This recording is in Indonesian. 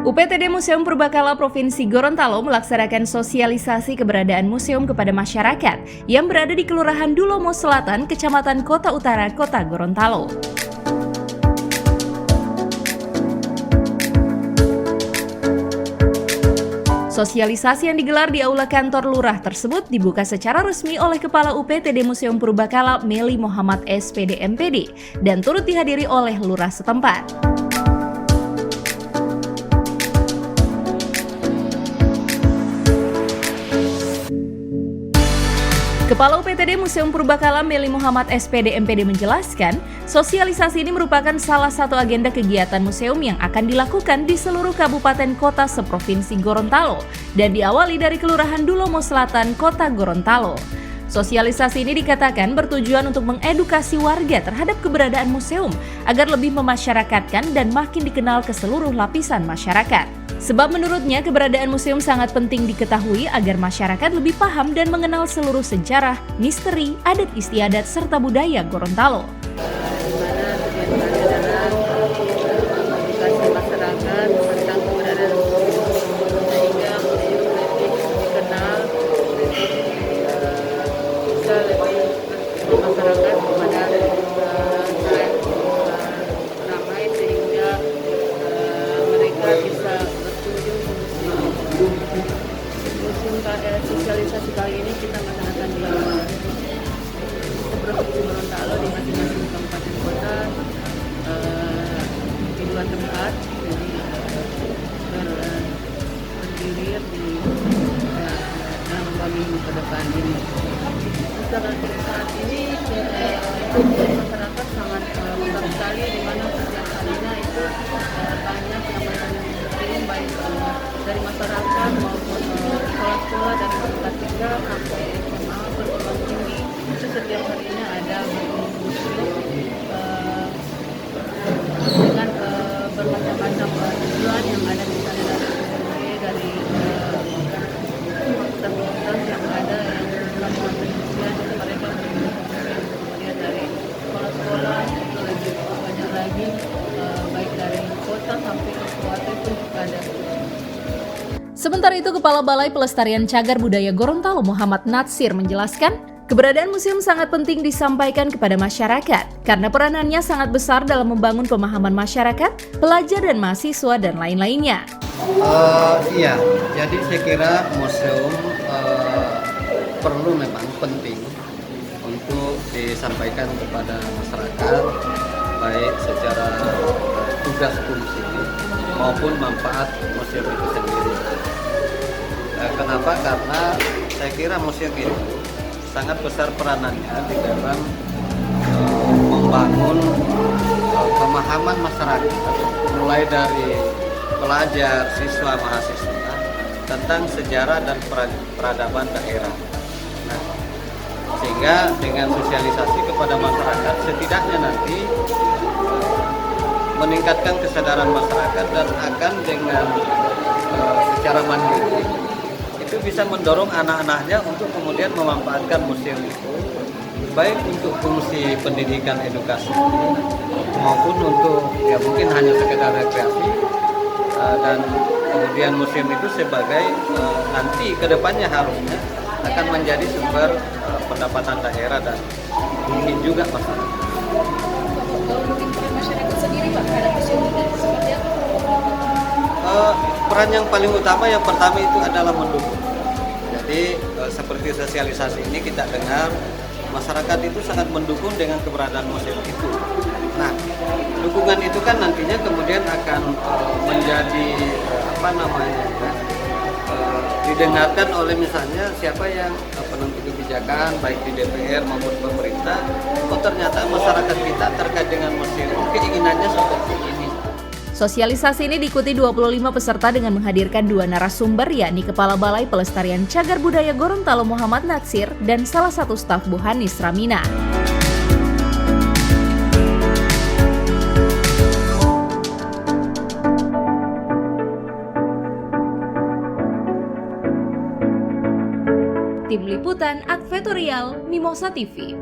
UPTD Museum Purbakala Provinsi Gorontalo melaksanakan sosialisasi keberadaan museum kepada masyarakat yang berada di Kelurahan Dulomo Selatan, Kecamatan Kota Utara, Kota Gorontalo. Sosialisasi yang digelar di Aula Kantor Lurah tersebut dibuka secara resmi oleh Kepala UPTD Museum Purbakala Meli Muhammad SPD MPD dan turut dihadiri oleh lurah setempat. Kepala UPTD Museum Purbakala Meli Muhammad SPD MPD menjelaskan, sosialisasi ini merupakan salah satu agenda kegiatan museum yang akan dilakukan di seluruh kabupaten kota seprovinsi Gorontalo dan diawali dari Kelurahan Dulomo Selatan, Kota Gorontalo. Sosialisasi ini dikatakan bertujuan untuk mengedukasi warga terhadap keberadaan museum agar lebih memasyarakatkan dan makin dikenal ke seluruh lapisan masyarakat. Sebab menurutnya keberadaan museum sangat penting diketahui agar masyarakat lebih paham dan mengenal seluruh sejarah, misteri, adat istiadat, serta budaya Gorontalo. Sosialisasi kali ini kita melaksanakan di Provinsi Gorontalo di masing-masing kabupaten kota di dua tempat, jadi berdiri di dalam minggu ke depan ini. Saat ini masyarakat sangat besar sekali, di mana setiap harinya itu banyak yang berkunjung, baik dari masyarakat maupun sekolah-sekolah dari kelas 3 sampai SMA perguruan tinggi, itu setiap harinya ada berkunjung dengan bermacam-macam tujuan yang ada di sana, dari fakultas yang ada yang melakukan penelitian, mereka kemudian dari sekolah-sekolah itu lebih banyak lagi, baik dari kota sampai ke kabupaten pun ada. Sementara itu, Kepala Balai Pelestarian Cagar Budaya Gorontalo Muhammad Natsir menjelaskan, keberadaan museum sangat penting disampaikan kepada masyarakat karena peranannya sangat besar dalam membangun pemahaman masyarakat, pelajar dan mahasiswa dan lain-lainnya. Iya, jadi saya kira museum perlu memang penting untuk disampaikan kepada masyarakat, baik secara tugas fungsi maupun manfaat museum itu sendiri. Kenapa? Karena saya kira museum itu sangat besar peranannya di dalam membangun pemahaman masyarakat, mulai dari pelajar, siswa, mahasiswa tentang sejarah dan peradaban daerah. Nah, sehingga dengan sosialisasi kepada masyarakat setidaknya nanti meningkatkan kesadaran masyarakat dan akan dengan secara mandiri itu bisa mendorong anak-anaknya untuk kemudian memanfaatkan museum itu, baik untuk fungsi pendidikan edukasi maupun untuk mungkin hanya sekedar rekreasi, dan kemudian museum itu sebagai nanti kedepannya harusnya akan menjadi sumber pendapatan daerah dan mungkin juga masyarakat. Kalau mungkin peran masyarakat sendiri Pak terhadap museum ini seperti apa? Peran yang paling utama yang pertama itu adalah mendukung. Jadi seperti sosialisasi ini kita dengar masyarakat itu sangat mendukung dengan keberadaan museum itu. Nah, dukungan itu kan nantinya kemudian akan menjadi didengarkan oleh misalnya siapa yang penentu kebijakan baik di DPR maupun pemerintah. Oh, ternyata masyarakat kita terkait dengan museum keinginannya seperti ini. Sosialisasi ini diikuti 25 peserta dengan menghadirkan 2 narasumber, yakni Kepala Balai Pelestarian Cagar Budaya Gorontalo Muhammad Natsir dan salah satu staf Buhanis Ramina. Tim Liputan Advertorial Mimosa TV.